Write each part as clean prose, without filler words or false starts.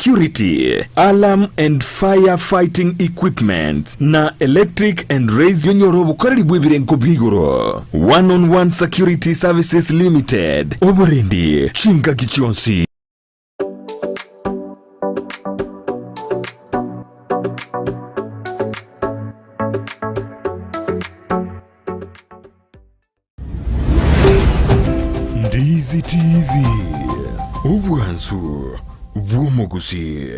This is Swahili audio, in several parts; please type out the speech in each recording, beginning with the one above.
security, alarm and firefighting equipment, na electric and raise yonyoro bukoreri bwebirenko bwigoro. One-on-one Security Services Limited. Oborendi, Chinga Gichonsi. Ndizi TV. Ubwansu bw'omugusi.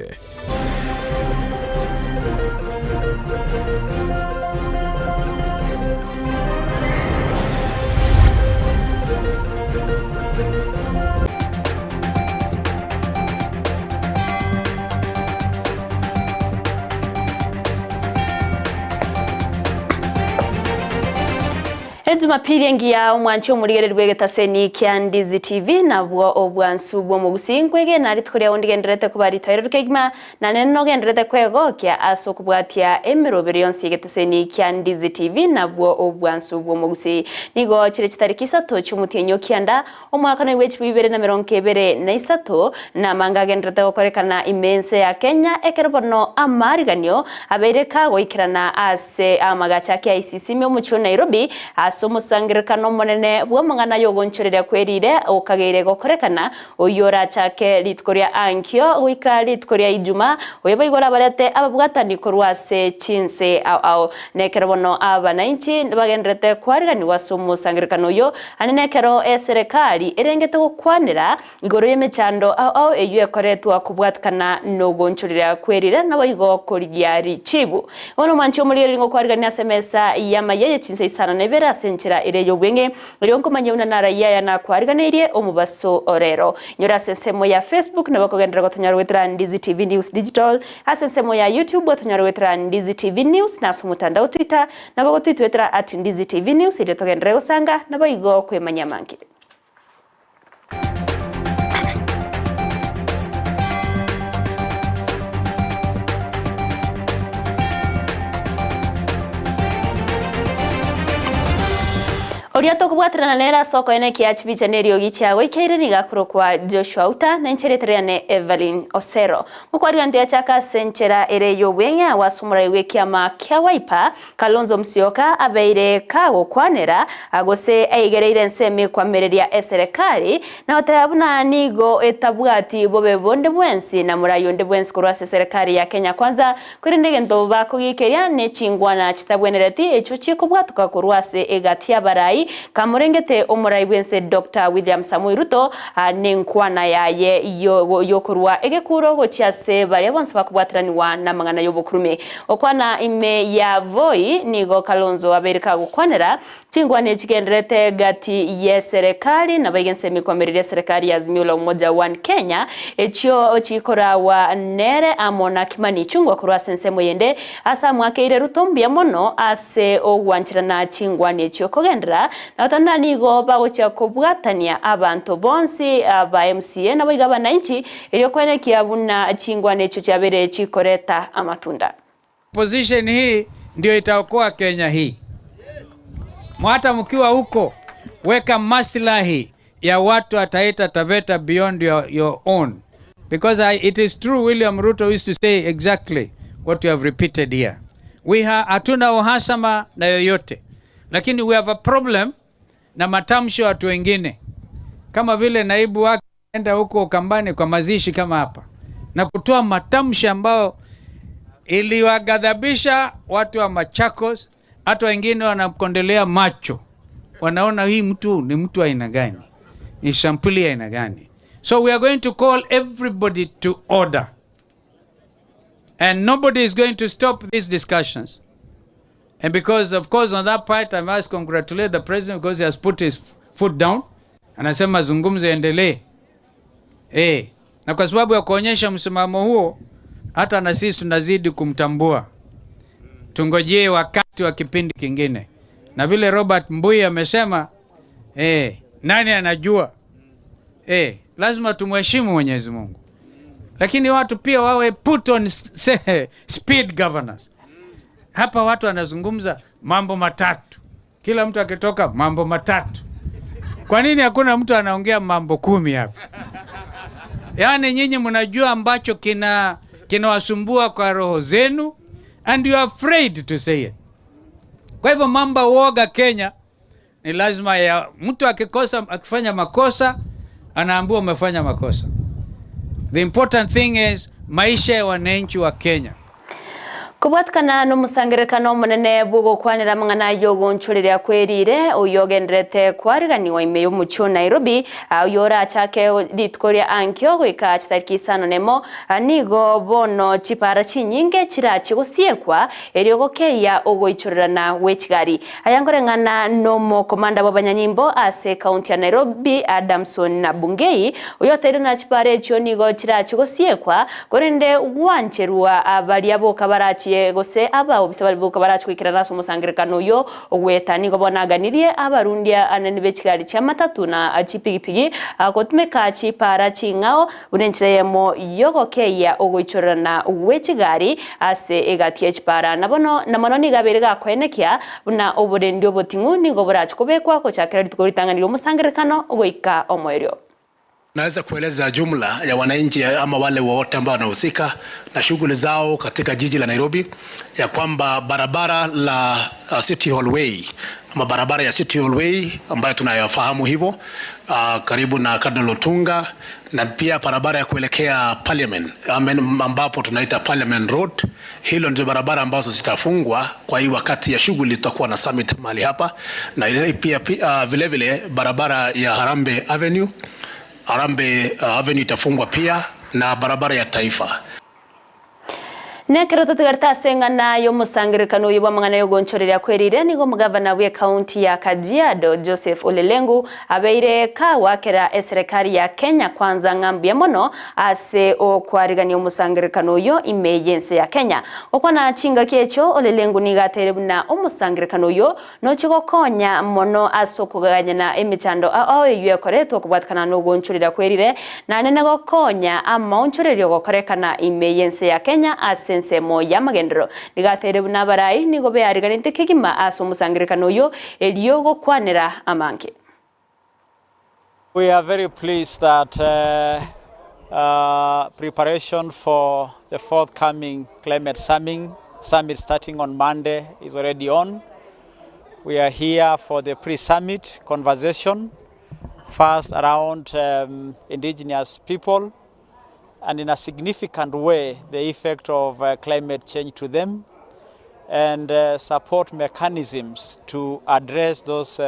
Jumapili ngia omwanchi omurigererwe getaseni kya Ndizi TV nabwo obwansu bwo mugusingwege nari tkoria ondigenderete kubarita rukegima na neno genderete kwegokya aso kubwatia emirobere yonsi getaseni kya Ndizi TV nabwo obwansu bwo mugusi nigo chire chitariki 3 cy'umutenyo kyanda omwaka no wechi 2023 na manga genderete gukorekana imense ya Kenya ekerobono amariganyo abereka goikirana ase amagacha kya ICC myo mucho Nairobi aso musangirikano monene bwo mangana yogonchorera kwerire okageire gokorekana oyora chake litkoria ankyo wika litkoria ijuma oyebaigora barete ababwatani korwase Chinsa au nekerobono abananchi bagendrete kwarigani waso musangirikano yo anenekero serikali erengete gukwanira igoro yemechando au eyue koretwa kubwatkana no gonchorera kwerire nabayigo korigiari chibu ono mancho muri ngo kwarigani asemesa Amayia Chinsa Isano na Ibere senchira ireyo bwenge rionko manyuna na raia na kwariganirie omubaso orero nyora sensemo ya Facebook na bakogendera gotonyara wetra Ndizi TV News Digital asensemo ya YouTube gotonyara wetra Ndizi TV News na sumutandao Twitter na bagotwitwetra @Ndizi TV News ile togendera usanga na bayigo kwemanya mangi. Oriato kubwatrana nera soko ene kiachibicha nerio gichawe keireni gakuro kwa Joshua Uta na nchereterane Everlyne Osero mukwari ande chaka senchera ereyo bwenya wasumura iwekiama kya waipa Kalonzo Musyoka abeire kago kwanera agose aigereire nsemi kwa mereria serikali na otayabuna nigo etabwati bobe bonde bwensi na murayonde bwensi kurwase serikali ya Kenya kwanza kurindege ndo bakogikeria ne chingwana chitabwenereti echo chikobwatuka kurwase egatia barai kamurengete omurai bwense Dr. William Samoei Ruto nenkwana yaye yokurwa egekuro gochiase bari bonse bakubwatiraniwa na mangana yobukurume okwana ime ya voi nigo Kalonzo abereka gukwanera chingwane chigenderete gati ye serikali na bagense mikomerere serikali ya Azimio la Umoja One Kenya echio chikora wa nere amona kimani chungwa kurwa sensemo yende asa mwakeire Ruto mbia mono ase ogwanchirana chingwane echio kogendera na utanda nigo bagocha kubwatania abantu bonsi ba MCA na baigaba nanchi iliyo kwene kiabuna chingwane echo chabere chikoreta amatunda. Position hii ndio itaokoa Kenya hii. Mwata mkiwa huko weka maslahi ya watu ataita Taveta beyond your own. Because it is true William Ruto used to say exactly what you have repeated here. Hatuna uhasama na yoyote. Lakini we have a problem na matamshi watu wengine. Kama vile naibu wake enda huko Kambani kwa mazishi kama hapa. Na kutoa matamshi ambao iliwagadhabisha watu wa Machakos, hata wengine wanamkondelea macho. Wanaona hii mtu ni mtu aina gani? Ni sampuli aina gani? So we are going to call everybody to order. And nobody is going to stop these discussions. And because, of course, on that part, I must congratulate the president because he has put his foot down. Anasema zungumzo endelee. Na kwa sababu ya kuonyesha msimamo huo, hata na sisi tunazidi kumtambua. Tungojee wakati wa kipindi kingine. Na vile Robert Mbui amesema, nani anajua? Lazima tumheshimu Mwenyezi Mungu. Lakini watu pia wawe put on speed governance. Hapa watu wanazungumza mambo matatu. Kila mtu akitoka mambo matatu. Kwa nini hakuna mtu anaongea mambo 10 hapa? Yani nyinyi mnajua ambacho kinawasumbua kwa roho zenu, and you are afraid to say it. Kwa hivyo mambo uoga Kenya ni lazima ya mtu akifanya makosa anaambiwa umefanya makosa. The important thing is maisha ya wananchi wa Kenya. Kubatkana no musangerekano munene bugo kwanira mangana yogo nchurira kwerire uyogendrete kwariganiwa ime y'umuco Nairobi uyora chake litkoria ankyo gwika chitariki Isano nemo nigo bono chipara chinyinge chirachi gosiekwa eriogokeya ugoichurana wechigari ayangorengana no komanda w'abanyanyimbo ase county ya Nairobi Adamson na Bungei uyotere na chipare cyo nigo chirachi gosiekwa gorende wancherwa abali abo kabarachi gose aba obisaba buka barachwikira naso musangirekano yo ogwetani go bonaganirie abarundia anene bechigari cha matatu na achipigipigi akotumeka chipara chingao unenchiremo yogokeya ogoichorana wechigari ase egatie chipara nabono ni gabere gakwenekia buna oburendio botingu ni go barachkobekwa ko chakira litugoritanganiro musangirekano ogoika omoerio. Naweza kueleza jumla ya wananchi ama wale wote ambao wanahusika na shughuli zao katika jiji la Nairobi ya kwamba barabara la City Hallway ama barabara ya City Hallway ambayo tunayofahamu hivyo karibu na Cardinal Otunga, na pia barabara ya kuelekea Parliament ambapo tunaita Parliament Road, hilo ndio barabara ambazo zitafungwa kwa hii wakati ya shughuli tutakuwa na summit mahali hapa, na pia vile vile barabara ya Harambee Avenue itafungwa pia na barabara ya taifa. Nekero tutugarta sengana yo musangirikano yo bamangana yo gonchorera kwerire nigo mugavana we county ya Kajiado Joseph Olelengu abeire ka wakera serikali ya Kenya kwanza ngambia mono ase o kwarigani omusangirikano yo emergency ya Kenya okwana chinga kecho Olelengu nigatere buna omusangirikano yo no chigokonya mono asokuganya na emichando ayo koreto kubwatkana no gonchorera kwerire na nene gokonya amonchorero gokorekana emergency ya Kenya ase semo ya magendero nigatere buna barai nigo beariganite kigima aso musangirikano yo eliogo kwanera amanke. We are very pleased that preparation for the forthcoming climate summit starting on Monday is already on. We are here for the pre-summit conversation, first around indigenous people, and in a significant way the effect of climate change to them, and support mechanisms to address those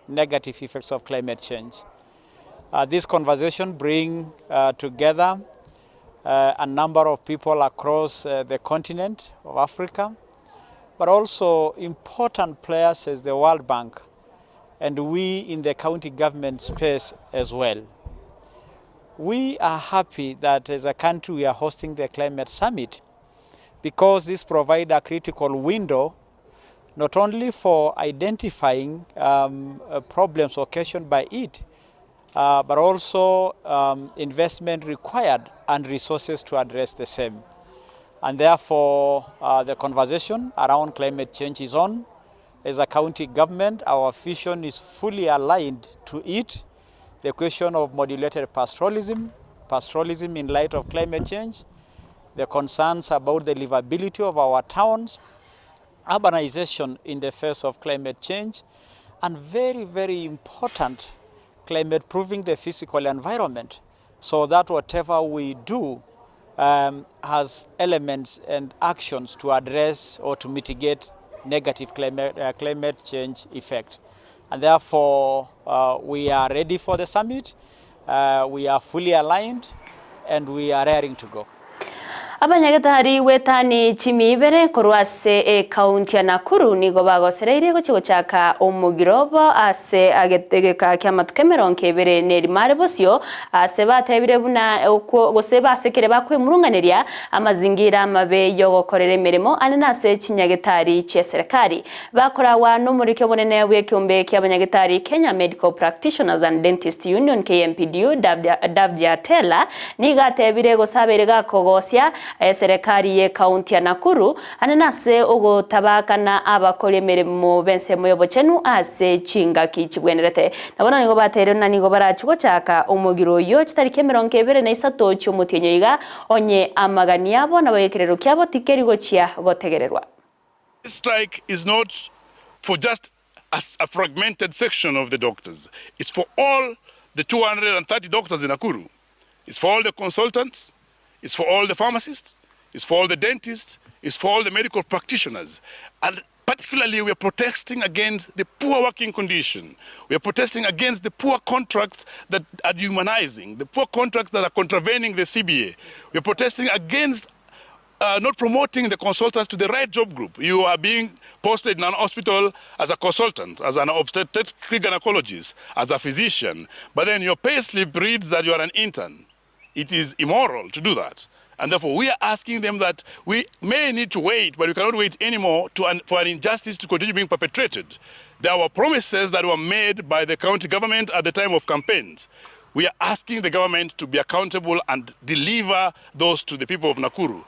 negative effects of climate change. This conversation brings together a number of people across the continent of Africa, but also important players as the World Bank, and we in the county government space as well. We are happy that as a country we are hosting the climate summit because this provides a critical window not only for identifying problems occasioned by it, but also investment required and resources to address the same. And therefore the conversation around climate change is on. As a county government, our vision is fully aligned to it. The question of modulated pastoralism in light of climate change, the concerns about the livability of our towns, urbanization in the face of climate change, and very, very important, climate proofing the physical environment so that whatever we do has elements and actions to address or to mitigate negative climate change effect. And therefore, we are ready for the summit, we are fully aligned, and we are raring to go. Abanyagatari wetani chimi Ibere korwase county ya Nakuru nigo bagosereire gochigo chaka omugirobo ase agetegeka kya matukemeron kebere neri mare bosio ase batebire buna gose basekere bakwemurunganeria amazingira mabe yo gokorera mirimo anena ase chinyagetari che serikali bakorawa no muri kyo bonene bwe kyombe kya abanyagetari Kenya Medical Practitioners and Dentist Union KMPDU Davdia Tela niga tebire gosabere gakogosya serikali ye kaunti ya Nakuru ananase ogotabakana abakore emirimo bense moyobo chenu ase chingaki chibwenerete nabona nigo batere na nigo barachugo chaka omugiro yo chitarike 23 cy'umutinyo iga onye amagani yabo nabayekerero kyabo tikerigo chia gotegererwa. This strike is not for just a fragmented section of the doctors. It's for all the 230 doctors in Nakuru. It's for all the consultants. It's for all the pharmacists. It's for all the dentists. It's for all the medical practitioners. And particularly, we are protesting against the poor working condition. We are protesting against the poor contracts that are dehumanizing, the poor contracts that are contravening the CBA. We are protesting against not promoting the consultants to the right job group. You are being posted in an hospital as a consultant, as an obstetric gynecologist, as a physician, but then your pay slip reads that you are an intern. It is immoral to do that. And therefore, we are asking them that we may need to wait, but we cannot wait anymore for an injustice to continue being perpetrated. There were promises that were made by the county government at the time of campaigns. We are asking the government to be accountable and deliver those to the people of Nakuru.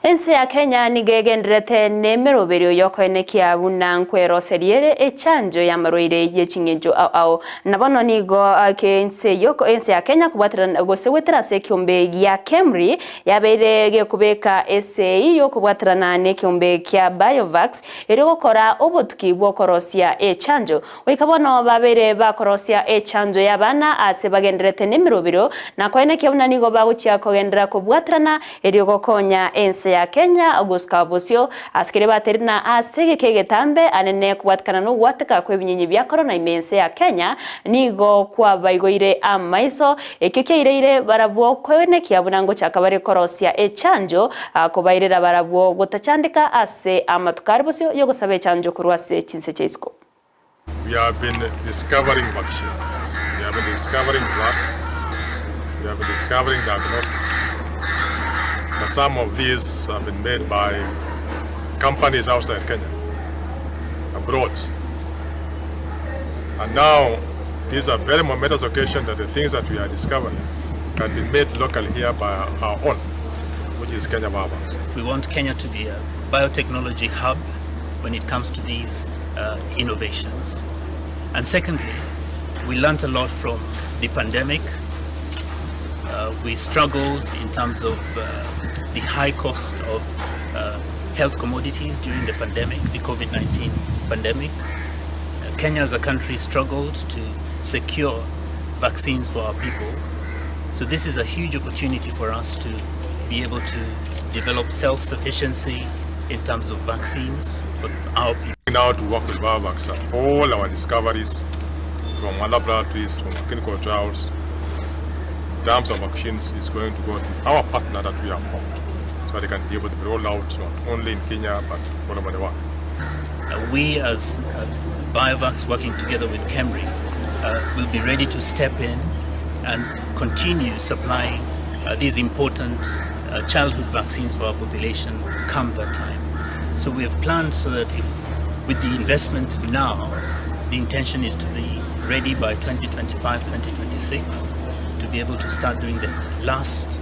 Ensi ya Kenya nigegenderete nemerobero yokoenekia bunankwero seriere echanjo ya maroire yechingejo au nabono nigo kense yoko ensi ya Kenya kubwatira gosewetera se kyombe ya Kemri yaberege kubeka SAE yo kubwatirana ne kyombe kya Biovax ero gukora obutuki bwokorosia echanjo wikabono babere bakorosia echanjo yabana ase bagenderete nemerobero nakoenekia bunanigo baguchya kogendera kubwatirana ero gokonya ensi ya Kenya Augusta Bosio askere baterina asege kegetambe anene kubatkana no wataka kwebinyinyi bya corona imense ya Kenya nigo kwa baigoire amaiso ekekeire barabwo kwene kyabunango cyakabare korosia echanjo kubairira barabwo gutachandika ase amatukari Bosio yo gusaba echanjo kurwase Chinsa Chesco. We have been discovering vaccines, we have been discovering drugs, we have been discovering diagnostics. Some of these have been made by companies outside Kenya, abroad. And now, these are very momentous occasions that the things that we are discovering can be made locally here by our own, which is Kenya Biovax. We want Kenya to be a biotechnology hub when it comes to these innovations. And secondly, we learned a lot from the pandemic. We struggled in terms of the high cost of health commodities during the pandemic, the COVID-19 pandemic. Kenya as a country struggled to secure vaccines for our people. So this is a huge opportunity for us to be able to develop self-sufficiency in terms of vaccines for our people. Now to work with Biovax, all our discoveries from our laboratories, from clinical trials, in terms of vaccines is going to go to our partner that we have formed, so they can be able to be rolled out not only in Kenya but all over the world. We as Biovax working together with KEMRI will be ready to step in and continue supplying these important childhood vaccines for our population come that time. So we have planned so that with the investment now, the intention is to be ready by 2025-2026 to be able to start doing the last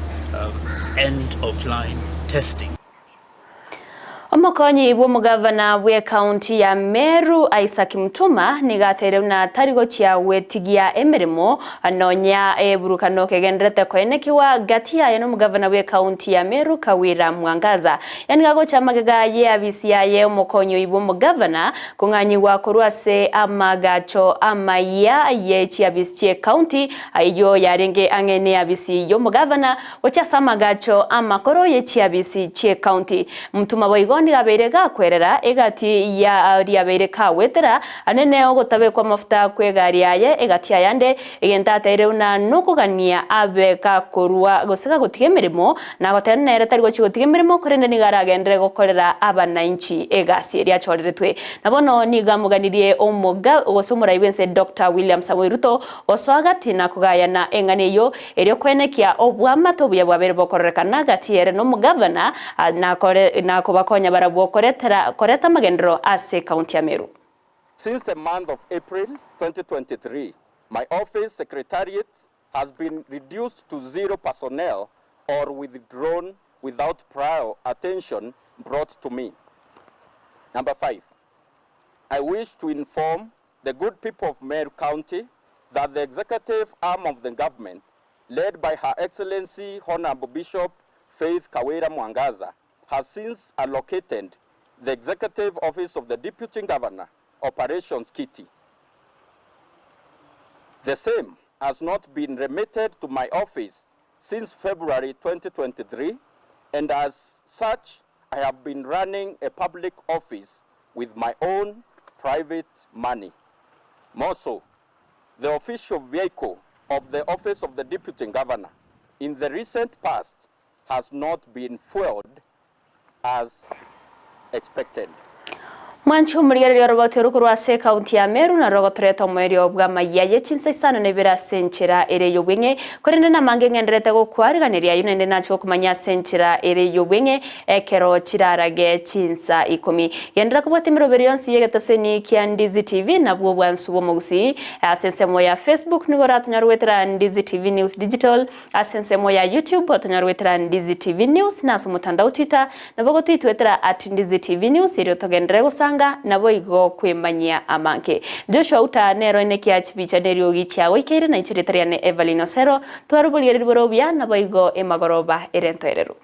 end-of-line testing. Omokonyi bw'omugavana bwe county ya Meru Isaac Mutuma nigatere na tarigo chia wetigia emirimo anonya eburukano kegenderete koenekiwa gati ya n'omugavana bwe county ya Meru Kawira Mwangaza yani gago chamagega ye abisia ye omokonyi bw'omugavana kunganyiwa kurwase amagacho Amayia ye chiabisie county ayo yarenge angene abisi yo mugavana wacha samagacho amakoro ye chiabisi che county Mutuma boigo Gaberega kwerera egati ya riabereka wetera anene ogotabe kwa mafuta kwegari yaye egati yande egenta tereuna nokugania abeka korwa goseka gutigemerimo na gotenera tari gochi gutigemerimo korende nigaragendere gokorera abananchi egasi ria choreretwe nabono nigamuganirie omoga gosomura ibense Dr. William Samuel Ruto oswagati na kugayana enganeyo erio kwenekia obwamato buya bwabere bokorrekana gati ere no mugavana na kubakonya koreta magendro ase county ya Meru. Since the month of April 2023, my office secretariat has been reduced to 0 personnel or withdrawn without prior attention brought to me. Number 5, I wish to inform the good people of Meru County that the executive arm of the government, led by Her Excellency Honorable Bishop Faith Kawira Mwangaza, has since allocated the executive office of the Deputy Governor, Operations Kitty. The same has not been remitted to my office since February 2023, and as such, I have been running a public office with my own private money. More so, the official vehicle of the office of the Deputy Governor in the recent past has not been fueled as expected. Mwanchi umurigere ryo robotero kurwase county ya Meru na rogotreta mwerio bwa Amayia Chinsa Isano nebira senchira ere yobwenge korende na mange ngenderete gokwariganiria yunende nacho kumanya senchira ere yobwenge ekero chirarage Chinsa 10 yendera kubwatimiro berionsi yegetaseni kia Ndizi TV na bwo bwansu bwo Gusii asensemo ya Facebook nigora tunyarwetera Ndizi TV News Digital asensemo ya YouTube tunyarwetera Ndizi TV News na sumutandao Twitter na bogo twitwetera @Ndizi TV News iro togendere gusanga nabo igo kwemanyia amanke Joshua utanero eneki achibicha nerio gichawe ikeire na ichiritariane Everlyne Osero twarubulire riboro bya nabo igo emagoroba erentoerero